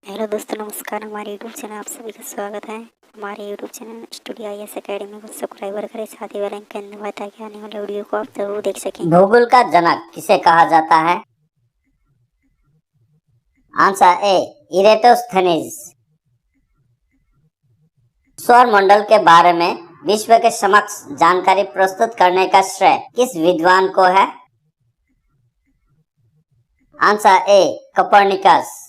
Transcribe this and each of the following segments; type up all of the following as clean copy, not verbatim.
Hello दोस्तों, नमस्कार। हमारे यूट्यूब चैनल आप सभी का स्वागत है। हमारे YouTube channel studio IAS academy को सब्सक्राइबर करें, साथ ही बेल आइकन दबाएं ताकि आने वाले वीडियो को आप जरूर देख सकें। भूगोल का जनक किसे कहा जाता है? Answer A, Eratosthenes. सौर मंडल के बारे में विश्व के समक्ष जानकारी प्रस्तुत करने का श्रेय किस विद्वान को है? आंसर ए, कोपर्निकस।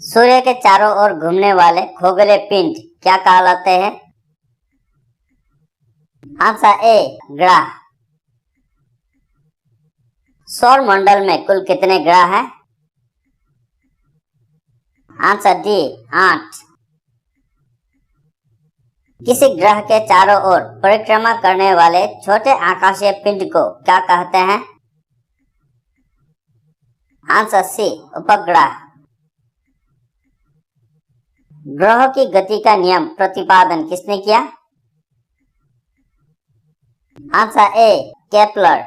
सूर्य के चारों ओर घूमने वाले खगोलीय पिंड क्या कहलाते हैं? आंसर ए, ग्रह। सौर मंडल में कुल कितने ग्रह हैं? Answer D, 8। किसी ग्रह के चारों ओर परिक्रमा करने वाले छोटे आकाशीय पिंड को क्या कहते हैं? आंसर सी, उपग्रह। ग्रहों की गति का नियम प्रतिपादन किसने किया? Answer A, Kepler.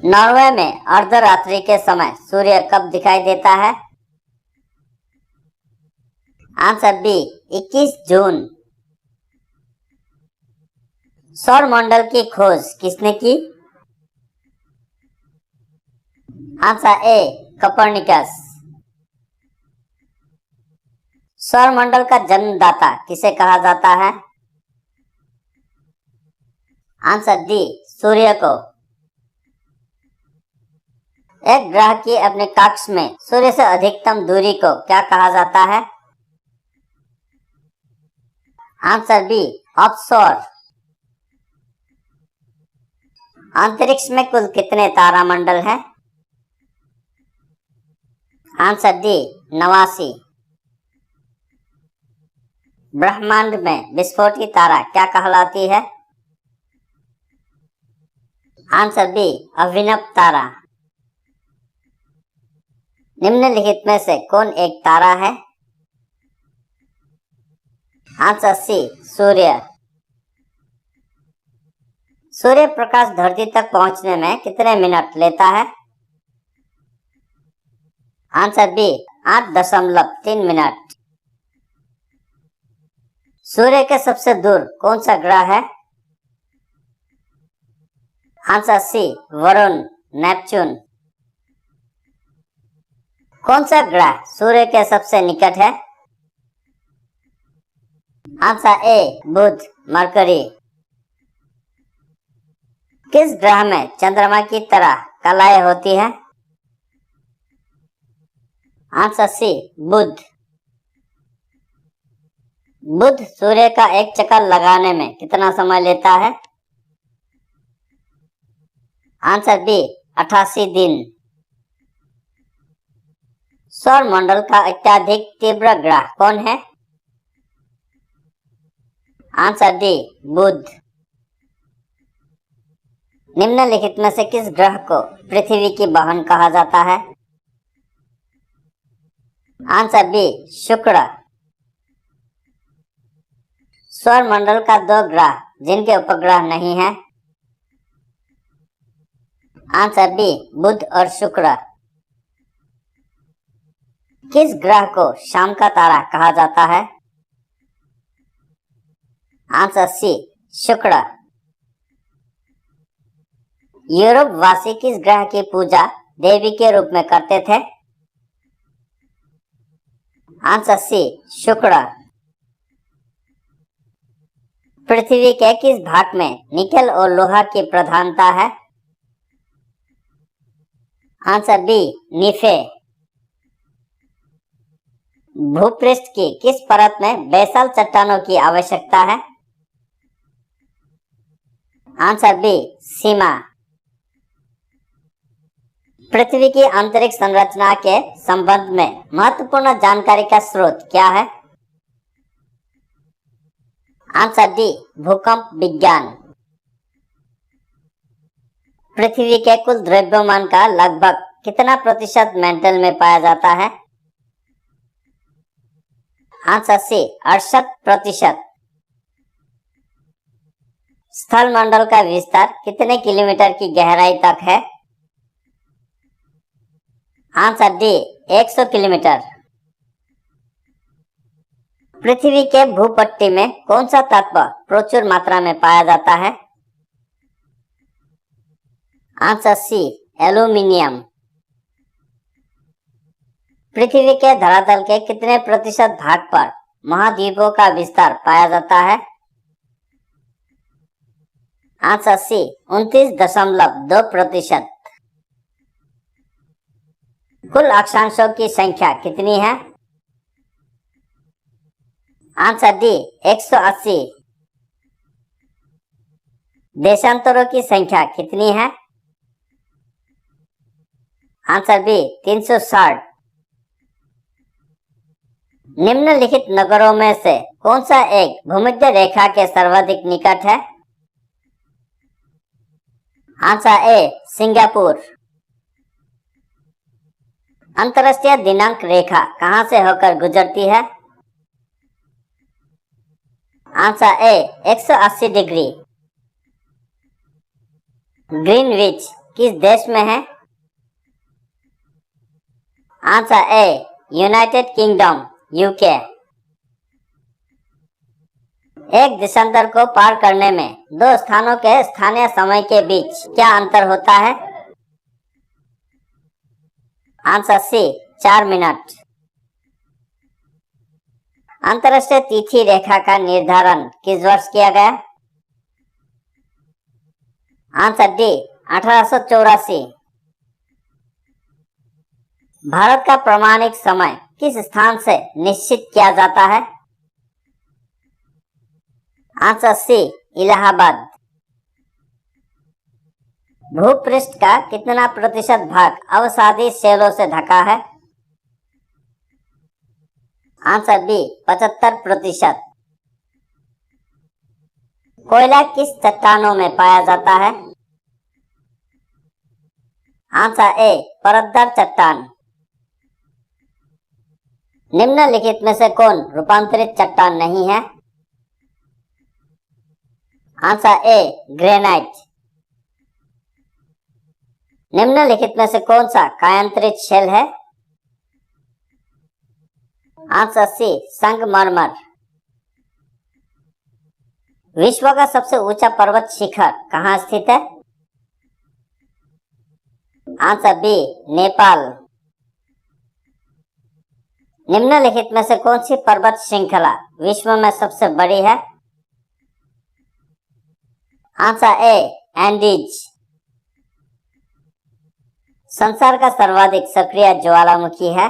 नॉर्वे में अर्धरात्रि के समय सूर्य कब दिखाई देता है? आंसर बी, 21 जून। सौर मंडल की खोज किसने की? Answer A, Copernicus. सौर मंडल का जन्मदाता किसे कहा जाता है? आंसर डी, सूर्य को। एक ग्रह की अपने कक्ष में सूर्य से अधिकतम दूरी को क्या कहा जाता है? Answer B, offshore. अंतरिक्ष में कुल कितने तारामंडल हैं? Answer D, 89। ब्रह्मांड में विस्फोटी तारा क्या कहलाती है? आंसर बी, अभिनव तारा। निम्नलिखित में से कौन एक तारा है? आंसर सी, सूर्य। सूर्य प्रकाश धरती तक पहुंचने में कितने मिनट लेता है? Answer B, 8.3 minute. सूर्य के सबसे दूर कौन सा ग्रह है? आंसर सी, वरुण, नेपच्यून। कौन सा ग्रह सूर्य के सबसे निकट है? आंसर ए, बुध, मरकरी। किस ग्रह में चंद्रमा की तरह कलाएं होती हैं? आंसर सी, बुध। बुध सूर्य का एक चक्कर लगाने में कितना समय लेता है? आंसर बी, 88 दिन। सौर मंडल का अत्यधिक तीव्र ग्रह कौन है? आंसर डी, बुध। निम्नलिखित में से किस ग्रह को पृथ्वी की बहन कहा जाता है? आंसर बी, शुक्र। सौर मंडल का 2 ग्रह जिनके उपग्रह नहीं है? आंसर बी, बुध और शुक्र। किस ग्रह को शाम का तारा कहा जाता है? आंसर सी, शुक्र। यूरोप वासी किस ग्रह की पूजा देवी के रूप में करते थे? आंसर सी, शुक्र। पृथ्वी के किस भाग में निकेल और लोहा की प्रधानता है? Answer B, नीफे। भूपृष्ठ की किस परत में बेसाल्ट चट्टानों की आवश्यकता है? आंसर बी, सीमा। पृथ्वी की आंतरिक संरचना के संबंध में महत्वपूर्ण जानकारी का स्रोत क्या है? आंसर डी, भूकंप विज्ञान। पृथ्वी के कुल द्रव्यमान का लगभग कितना प्रतिशत मेंटल में पाया जाता है? Answer C, 68%। स्थल मंडल का विस्तार कितने किलोमीटर की गहराई तक है? Answer D 100 kilometre. पृथ्वी के भूपट्टी में कौन सा तत्व प्रचुर मात्रा में पाया जाता है? आंसर सी एल्यूमिनियम। पृथ्वी के धरातल के कितने प्रतिशत भाग पर महाद्वीपों का विस्तार पाया जाता है? Answer C 29.2%। कुल अक्षांशों की संख्या कितनी है? Answer D 180। देशांतरों की संख्या कितनी है? Answer B 360। निम्नलिखित नगरों में से कौन सा एक भूमध्य रेखा के सर्वाधिक निकट है? आंसर ए सिंगापुर। अंतर्राष्ट्रीय दिनांक रेखा कहां से होकर गुजरती है? आंसर ए 180 डिग्री। ग्रीनविच किस देश में है? आंसर ए यूनाइटेड किंगडम यूके। एक देशांतर को पार करने में दो स्थानों के स्थानीय समय के बीच क्या अंतर होता है? Answer C 4 minute. अंतर्राष्ट्रीय तिथि रेखा का निर्धारण किस वर्ष किया गया? Answer D 1884। भारत का प्रामाणिक समय किस स्थान से निश्चित किया जाता है? आंसर सी इलाहाबाद। भूपृष्ठ का कितना प्रतिशत भाग अवसादी शैलों से ढका है? Answer B 75%। कोयला किस चट्टानों में पाया जाता है? आंसर ए परतदार चट्टान। निम्नलिखित में से कौन रूपांतरित चट्टान नहीं है? आंसर ए ग्रेनाइट। निम्नलिखित में से कौन सा कायांतरित शैल है? आंसर सी संगमरमर। विश्व का सबसे ऊंचा पर्वत शिखर कहाँ स्थित है? Answer B Nepal. निम्नलिखित में से कौन सी पर्वत श्रृंखला विश्व में सबसे बड़ी है? आंसर ए एंडीज। संसार का सर्वाधिक सक्रिय ज्वालामुखी है?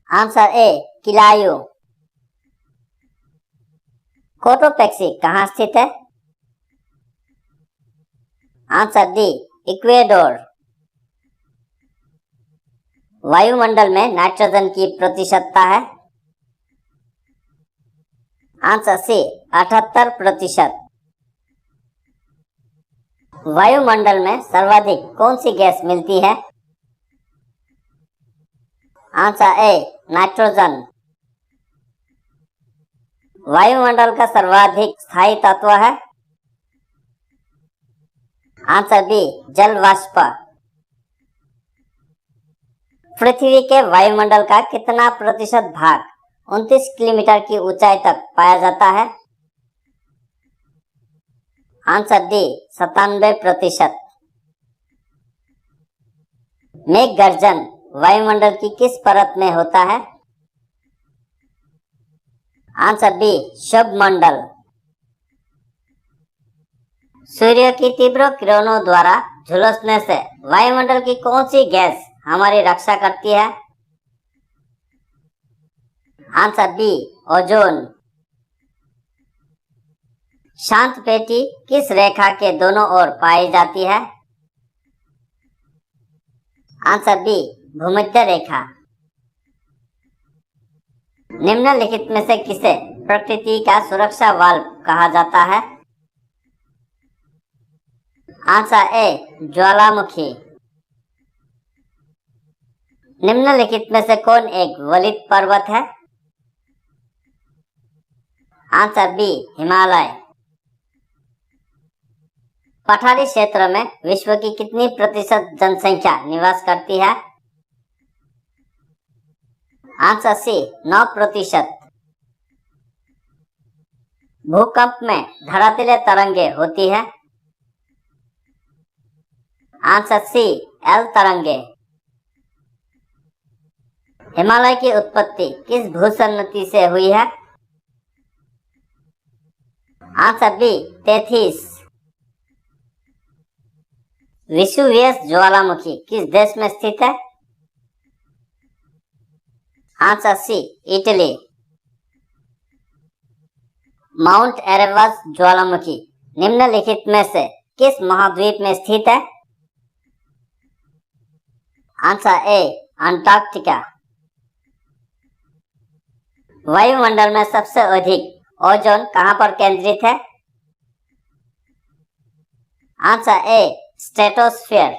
आंसर ए किलायु। कोटोपेक्सी कहाँ स्थित है? Answer D Ecuador. वायुमंडल में नाइट्रोजन की प्रतिशतता है? Answer C 78%। वायुमंडल में सर्वाधिक कौन सी गैस मिलती है? Answer A nitrogen. वायुमंडल का सर्वाधिक स्थायी तत्व है? आंसर बी जल वाष्प। पृथ्वी के वायुमंडल का कितना प्रतिशत भाग 29 किलोमीटर की ऊंचाई तक पाया जाता है? Answer D 97%। मेघ गर्जन वायुमंडल की किस परत में होता है? Answer B शुभमंडल। सूर्य की तीव्र किरणों द्वारा झुलसने से वायुमंडल की कौन सी गैस हमारी रक्षा करती है? Answer B ozone. शांत पेटी किस रेखा के दोनों ओर पाई जाती है? आंसर बी भूमध्य रेखा। निम्नलिखित में से किसे प्रकृति का सुरक्षा वाल्व कहा जाता है? आंसर ए ज्वालामुखी। निम्नलिखित में से कौन एक वलित पर्वत है? Answer B Himalaya. पठारी क्षेत्र में विश्व की कितनी प्रतिशत जनसंख्या निवास करती है? Answer C 9%। भूकंप में धरातलीय तरंगे होती है। आंसर सी एल तरंगे। हिमालय की उत्पत्ति किस भूसन्नति से हुई है? Answer B तेथिस। विसुवियस ज्वालामुखी किस देश में स्थित है? Answer C Italy. Mount Erebus ज्वालामुखी निम्नलिखित में से किस महाद्वीप में स्थित है? Answer A Antarctica. वायुमंडल में सबसे अधिक ओजोन कहां पर केंद्रित है? आंसर ए स्ट्रेटोस्फीयर।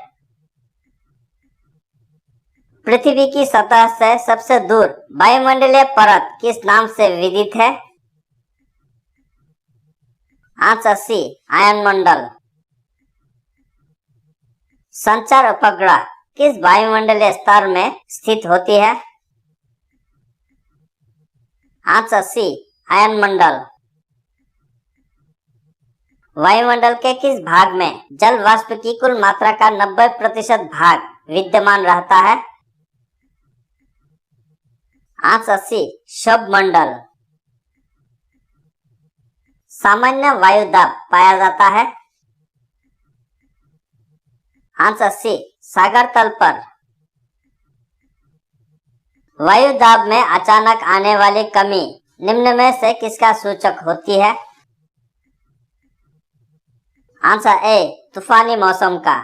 पृथ्वी की सतह से सबसे दूर वायुमंडलीय परत किस नाम से विदित है? आंसर सी आयनमंडल। संचार उपग्रह किस वायुमंडलीय स्तर में स्थित होती है? आंसर सी आयनमंडल। वायुमंडल के किस भाग में जल वाष्प की कुल मात्रा का 90% भाग विद्यमान रहता है? आंसर सी शोभमंडल। सामान्य वायु दाब पाया जाता है? आंसर सी सागर तल पर। वायु दाब में अचानक आने वाली कमी निम्न में से किसका सूचक होती है? आंसर ए तूफानी मौसम का।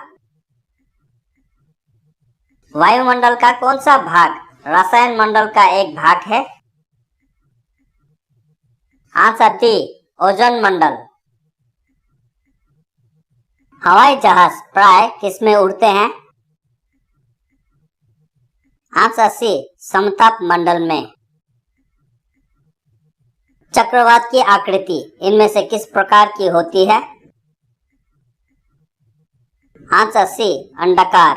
वायुमंडल का कौन सा भाग रसायन मंडल का एक भाग है? आंसर डी ओजोन मंडल। हवाई जहाज प्राय किसमें उड़ते हैं? आंसर सी समताप मंडल में। चक्रवात की आकृति इनमें से किस प्रकार की होती है? आंसर सी अंडाकार।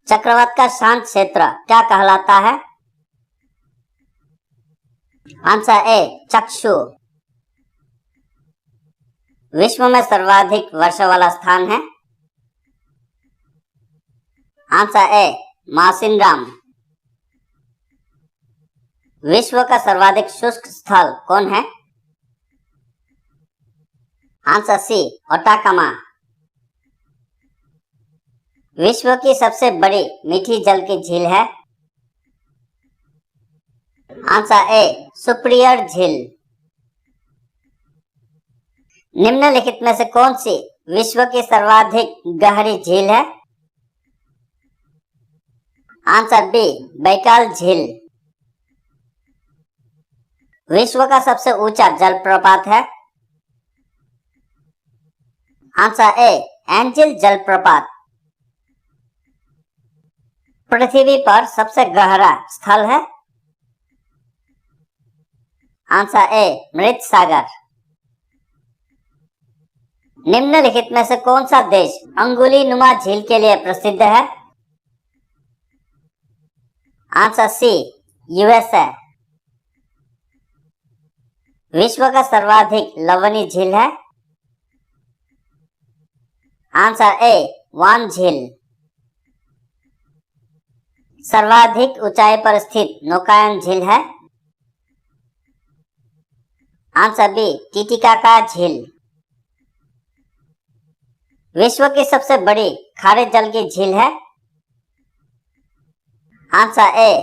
चक्रवात का शांत क्षेत्र क्या कहलाता है? आंसर ए चक्षु। विश्व में सर्वाधिक वर्षा वाला स्थान है? Answer A Mawsynram. विश्व का सर्वाधिक शुष्क स्थल कौन है? Answer C Atacama. विश्व की सबसे बड़ी मीठी जल की झील है? आंसर ए सुपिरियर झील। निम्नलिखित में से कौन सी विश्व की सर्वाधिक गहरी झील है? आंसर बी बैकाल झील। विश्व का सबसे ऊंचा जलप्रपात है? आंसर ए एंजिल जलप्रपात। पृथ्वी पर सबसे गहरा स्थल है? आंसर ए मृत सागर। निम्नलिखित में से कौन सा देश अंगुली नुमा झील के लिए प्रसिद्ध है? Answer C USA. विश्व का सर्वाधिक लवणीय झील है? आंसर ए वान झील। सर्वाधिक ऊंचाई पर स्थित नौकायन झील है? आंसर बी टिटिकाका झील। विश्व की सबसे बड़ी खारे जल की झील है? आंसर ए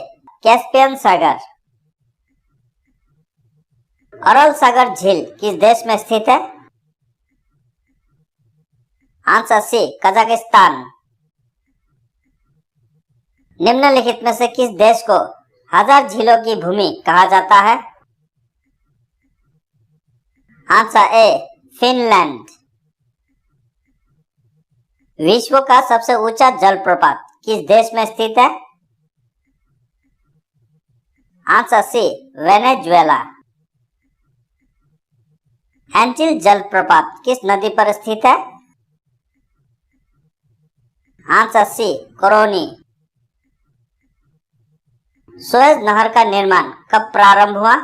कैस्पियन सागर। अरल सागर झील किस देश में स्थित है? Answer C Kazakhstan. निम्नलिखित में से किस देश को हजार झीलों की भूमि कहा जाता है? आंसर ए फिनलैंड। विश्व का सबसे ऊंचा जलप्रपात किस देश में स्थित है? आंसर सी वेनेजुएला। एंचिल जलप्रपात किस नदी पर स्थित है? आंसर सी, करोनी। सुएज नहर का निर्माण कब प्रारंभ हुआ?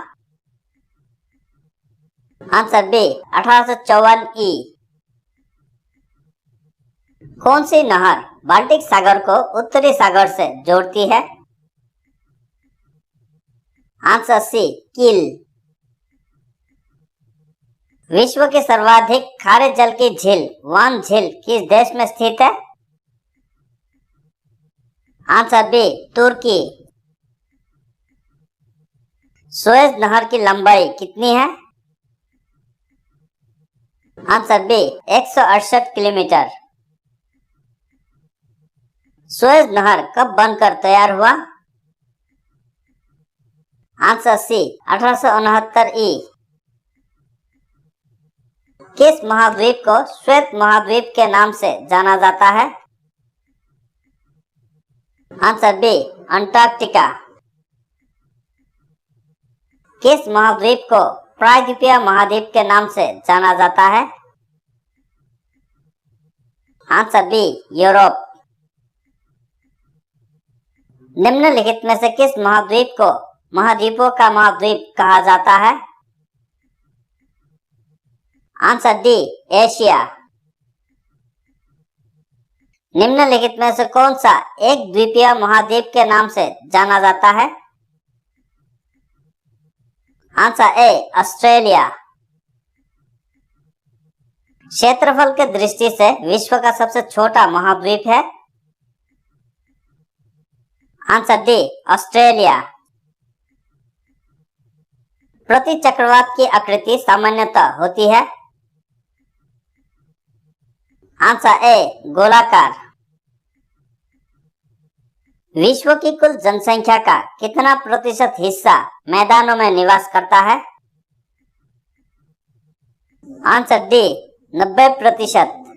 आंसर बी, 1854 ई। कौन सी नहर बाल्टिक सागर को उत्तरी सागर से जोड़ती है? आंसर सी, कील। विश्व की सर्वाधिक खारे जल की झील वान झील किस देश में स्थित है? आंसर बी, तुर्की। सुएज नहर की लंबाई कितनी है? Answer B, 168 kilometre. सुएज नहर कब बनकर तैयार हुआ? आंसर सी, 1869 ई। किस महाद्वीप को श्वेत महाद्वीप के नाम से जाना जाता है? Answer B, Antarctica. किस महाद्वीप को प्रायद्वीपीय महाद्वीप के नाम से जाना जाता है? Answer B, Europe. निम्नलिखित में से किस महाद्वीप को महाद्वीपों का महाद्वीप कहा जाता है? Answer D, Asia. निम्नलिखित में से कौन सा एक द्वीपीय महाद्वीप के नाम से जाना जाता है? आंसर ए, ऑस्ट्रेलिया। क्षेत्रफल के दृष्टि से विश्व का सबसे छोटा महाद्वीप है? Answer D, Australia. प्रति चक्रवात की आकृति सामान्यतः होती है? आंसर ए, गोलाकार। विश्व की कुल जनसंख्या का कितना प्रतिशत हिस्सा मैदानों में निवास करता है? Answer D, 90%।